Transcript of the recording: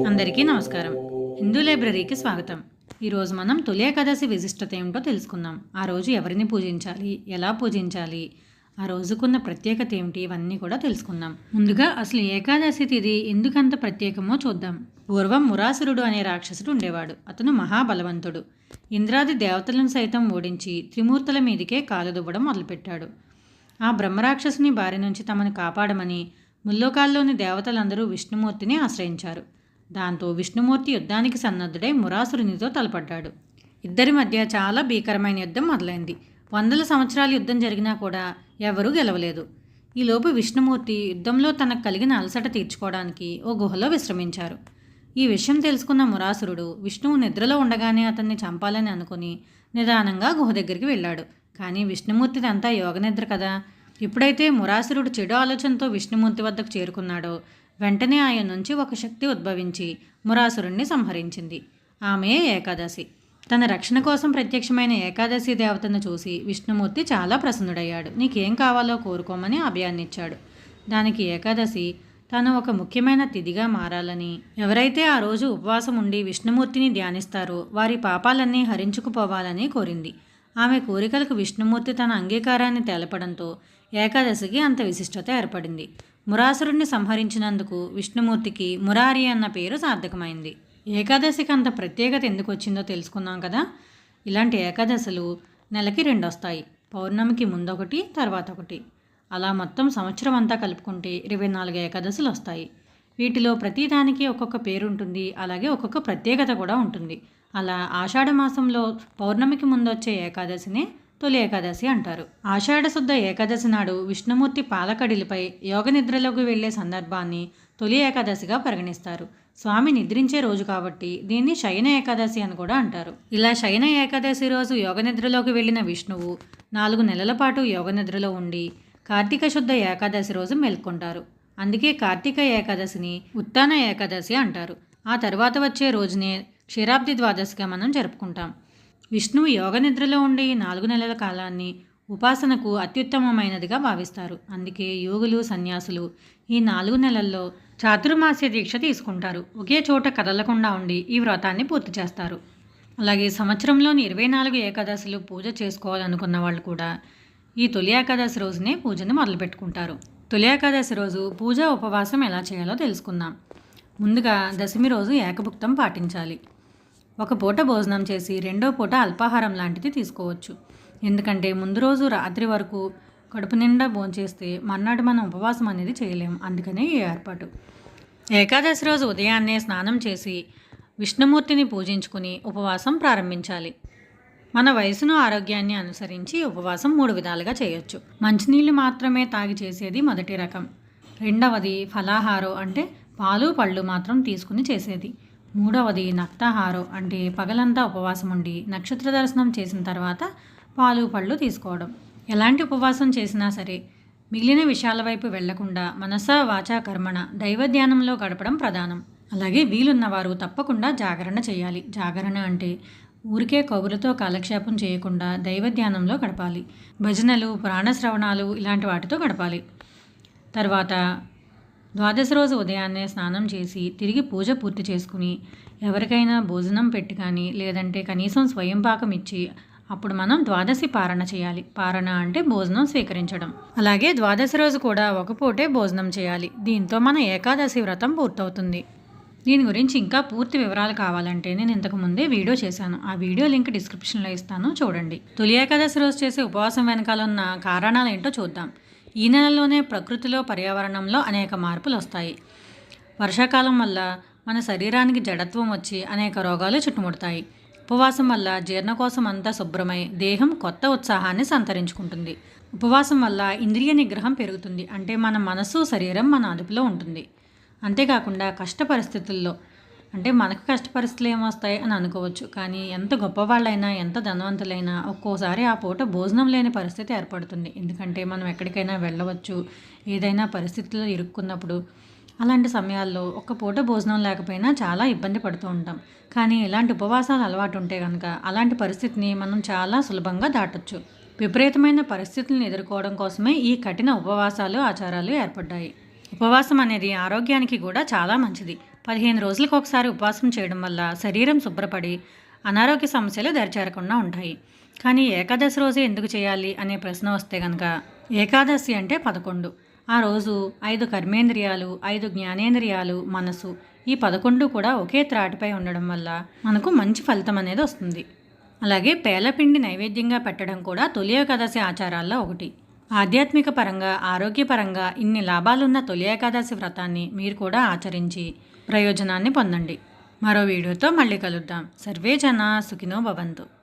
అందరికీ నమస్కారం. హిందూ లైబ్రరీకి స్వాగతం. ఈరోజు మనం తొలి ఏకాదశి విశిష్టత ఏమిటో తెలుసుకుందాం. ఆ రోజు ఎవరిని పూజించాలి, ఎలా పూజించాలి, ఆ రోజుకున్న ప్రత్యేకత ఏమిటి, ఇవన్నీ కూడా తెలుసుకుందాం. ముందుగా అసలు ఏకాదశి తిథి ఎందుకంత ప్రత్యేకమో చూద్దాం. పూర్వం మురాసురుడు అనే రాక్షసుడు ఉండేవాడు. అతను మహాబలవంతుడు. ఇంద్రాది దేవతలను సైతం ఓడించి త్రిమూర్తుల మీదికే కాలు దువ్వడం మొదలుపెట్టాడు. ఆ బ్రహ్మరాక్షసుని బారి నుంచి తమను కాపాడమని ముల్లోకాల్లోని దేవతలందరూ విష్ణుమూర్తిని ఆశ్రయించారు. దాంతో విష్ణుమూర్తి యుద్ధానికి సన్నద్ధుడై మురాసురునితో తలపడ్డాడు. ఇద్దరి మధ్య చాలా భీకరమైన యుద్ధం మొదలైంది. వందల సంవత్సరాల యుద్ధం జరిగినా కూడా ఎవరూ గెలవలేదు. ఈలోపు విష్ణుమూర్తి యుద్ధంలో తనకు కలిగిన అలసట తీర్చుకోవడానికి ఓ గుహలో విశ్రమించారు. ఈ విషయం తెలుసుకున్న మురాసురుడు విష్ణువు నిద్రలో ఉండగానే అతన్ని చంపాలని అనుకుని నిదానంగా గుహ దగ్గరికి వెళ్ళాడు. కానీ విష్ణుమూర్తిదంతా యోగనిద్ర కదా. ఎప్పుడైతే మురాసురుడు చెడు ఆలోచనతో విష్ణుమూర్తి వద్దకు చేరుకున్నాడో వెంటనే ఆయన నుంచి ఒక శక్తి ఉద్భవించి మురాసురుణ్ణి సంహరించింది. ఆమె ఏకాదశి. తన రక్షణ కోసం ప్రత్యక్షమైన ఏకాదశి దేవతను చూసి విష్ణుమూర్తి చాలా ప్రసన్నుడయ్యాడు. నీకేం కావాలో కోరుకోమని అభయాన్నిచ్చాడు. దానికి ఏకాదశి తను ఒక ముఖ్యమైన తిథిగా మారాలని, ఎవరైతే ఆ రోజు ఉపవాసం ఉండి విష్ణుమూర్తిని ధ్యానిస్తారో వారి పాపాలన్నీ హరించుకుపోవాలని కోరింది. ఆమె కోరికలకు విష్ణుమూర్తి తన అంగీకారాన్ని తెలపడంతో ఏకాదశికి అంత విశిష్టత ఏర్పడింది. మురాసురుణ్ణి సంహరించినందుకు విష్ణుమూర్తికి మురారి అన్న పేరు సార్థకమైంది. ఏకాదశికి అంత ప్రత్యేకత ఎందుకు వచ్చిందో తెలుసుకున్నాం కదా. ఇలాంటి ఏకాదశులు నెలకి 2 వస్తాయి. పౌర్ణమికి ముందొకటి, తర్వాత ఒకటి. అలా మొత్తం సంవత్సరం అంతా కలుపుకుంటే 24 ఏకాదశులు వస్తాయి. వీటిలో ప్రతిదానికి ఒక్కొక్క పేరు ఉంటుంది, అలాగే ఒక్కొక్క ప్రత్యేకత కూడా ఉంటుంది. అలా ఆషాఢ మాసంలో పౌర్ణమికి ముందొచ్చే ఏకాదశినే తొలి ఏకాదశి అంటారు. ఆషాఢ శుద్ధ ఏకాదశి నాడు విష్ణుమూర్తి పాలకడిలిపై యోగ నిద్రలోకి వెళ్లే సందర్భాన్ని తొలి ఏకాదశిగా పరిగణిస్తారు. స్వామి నిద్రించే రోజు కాబట్టి దీన్ని శయన ఏకాదశి అని కూడా అంటారు. ఇలా శయన ఏకాదశి రోజు యోగ నిద్రలోకి వెళ్లిన విష్ణువు 4 నెలల పాటు యోగ నిద్రలో ఉండి కార్తీక శుద్ధ ఏకాదశి రోజు మేల్కొంటారు. అందుకే కార్తీక ఏకాదశిని ఉత్తాన ఏకాదశి అంటారు. ఆ తర్వాత వచ్చే రోజునే క్షీరాబ్ది ద్వాదశిగా మనం జరుపుకుంటాం. విష్ణువు యోగ నిద్రలో ఉండే 4 నెలల కాలాన్ని ఉపాసనకు అత్యుత్తమమైనదిగా భావిస్తారు. అందుకే యోగులు, సన్యాసులు ఈ 4 నెలల్లో చాతుర్మాస్య దీక్ష తీసుకుంటారు. ఒకే చోట కదలకుండా ఉండి ఈ వ్రతాన్ని పూర్తి చేస్తారు. అలాగే సంవత్సరంలోని 24 ఏకాదశులు పూజ చేసుకోవాలనుకున్న వాళ్ళు కూడా ఈ తొలి ఏకాదశి రోజునే పూజను మొదలుపెట్టుకుంటారు. తొలి ఏకాదశి రోజు పూజ, ఉపవాసం ఎలా చేయాలో తెలుసుకుందాం. ముందుగా దశమి రోజు ఏకభుక్తం పాటించాలి. ఒక పూట భోజనం చేసి రెండో పూట అల్పాహారం లాంటిది తీసుకోవచ్చు. ఎందుకంటే ముందు రోజు రాత్రి వరకు కడుపు నిండా భోంచేస్తే మర్నాడు మనం ఉపవాసం అనేది చేయలేము. అందుకనే ఈ ఏర్పాటు. ఏకాదశి రోజు ఉదయాన్నే స్నానం చేసి విష్ణుమూర్తిని పూజించుకుని ఉపవాసం ప్రారంభించాలి. మన వయసును, ఆరోగ్యాన్ని అనుసరించి ఉపవాసం 3 విధాలుగా చేయొచ్చు. మంచినీళ్ళు మాత్రమే తాగి చేసేది మొదటి రకం. రెండవది ఫలాహారం అంటే పాలు, పళ్ళు మాత్రం తీసుకుని చేసేది. మూడవది నక్తాహారం అంటే పగలంతా ఉపవాసం ఉండి నక్షత్ర దర్శనం చేసిన తర్వాత పాలు, పళ్ళు తీసుకోవడం. ఎలాంటి ఉపవాసం చేసినా సరే మిగిలిన విషయాల వైపు వెళ్లకుండా మనస, వాచ, కర్మణ దైవ ధ్యానంలో గడపడం ప్రధానం. అలాగే వీలున్నవారు తప్పకుండా జాగరణ చేయాలి. జాగరణ అంటే ఊరికే కబురుతో కాలక్షేపం చేయకుండా దైవ ధ్యానంలో గడపాలి. భజనలు, పురాణ శ్రవణాలు ఇలాంటి వాటితో గడపాలి. తర్వాత ద్వాదశి రోజు ఉదయాన్నే స్నానం చేసి తిరిగి పూజ పూర్తి చేసుకుని ఎవరికైనా భోజనం పెట్టి కానీ లేదంటే కనీసం స్వయం పాకం ఇచ్చి అప్పుడు మనం ద్వాదశి పారణ చేయాలి. పారణ అంటే భోజనం స్వీకరించడం. అలాగే ద్వాదశి రోజు కూడా ఒక పూటే భోజనం చేయాలి. దీంతో మన ఏకాదశి వ్రతం పూర్తవుతుంది. దీని గురించి ఇంకా పూర్తి వివరాలు కావాలంటే నేను ఇంతకు ముందే వీడియో చేశాను. ఆ వీడియో లింక్ డిస్క్రిప్షన్లో ఇస్తాను, చూడండి. తొలి ఏకాదశి రోజు చేసే ఉపవాసం వెనకాల ఉన్న కారణాలు ఏంటో చూద్దాం. ఈ నెలలోనే ప్రకృతిలో, పర్యావరణంలో అనేక మార్పులు వస్తాయి. వర్షాకాలం వల్ల మన శరీరానికి జడత్వం వచ్చి అనేక రోగాలు చుట్టుముడతాయి. ఉపవాసం వల్ల జీర్ణకోశం అంతా శుభ్రమై దేహం కొత్త ఉత్సాహాన్ని సంతరించుకుంటుంది. ఉపవాసం వల్ల ఇంద్రియ నిగ్రహం పెరుగుతుంది. అంటే మన మనసు, శరీరం మన అదుపులో ఉంటుంది. అంతేకాకుండా కష్ట పరిస్థితుల్లో, అంటే మనకు కష్ట పరిస్థితులు ఏమొస్తాయి అని అనుకోవచ్చు, కానీ ఎంత గొప్పవాళ్ళైనా, ఎంత ధనవంతులైనా ఒక్కోసారి ఆ పూట భోజనం లేని పరిస్థితి ఏర్పడుతుంది. ఎందుకంటే మనం ఎక్కడికైనా వెళ్ళవచ్చు, ఏదైనా పరిస్థితుల్లో ఇరుక్కున్నప్పుడు. అలాంటి సమయాల్లో ఒక్క పూట భోజనం లేకపోయినా చాలా ఇబ్బంది పడుతూ ఉంటాం. కానీ ఇలాంటి ఉపవాసాలు అలవాటు ఉంటే కనుక అలాంటి పరిస్థితిని మనం చాలా సులభంగా దాటొచ్చు. విపరీతమైన పరిస్థితులను ఎదుర్కోవడం కోసమే ఈ కఠిన ఉపవాసాలు, ఆచారాలు ఏర్పడ్డాయి. ఉపవాసం అనేది ఆరోగ్యానికి కూడా చాలా మంచిది. 15 రోజులకు ఒకసారి ఉపవాసం చేయడం వల్ల శరీరం శుభ్రపడి అనారోగ్య సమస్యలు దరిచేరకుండా ఉంటాయి. కానీ ఏకాదశి రోజే ఎందుకు చేయాలి అనే ప్రశ్న వస్తే కనుక, ఏకాదశి అంటే 11. ఆ రోజు 5 కర్మేంద్రియాలు, 5 జ్ఞానేంద్రియాలు, మనసు ఈ 11 కూడా ఒకే త్రాటిపై ఉండడం వల్ల మనకు మంచి ఫలితం అనేది వస్తుంది. అలాగే పేలపిండి నైవేద్యంగా పెట్టడం కూడా తొలి ఏకాదశి ఆచారాల్లో ఒకటి. ఆధ్యాత్మిక పరంగా, ఆరోగ్యపరంగా ఇన్ని లాభాలున్న తొలి ఏకాదశి వ్రతాన్ని మీరు కూడా ఆచరించి ప్రయోజనాన్ని పొందండి. మరో వీడియోతో మళ్ళీ కలుద్దాం. సర్వే జనా సుఖినో భవంతు.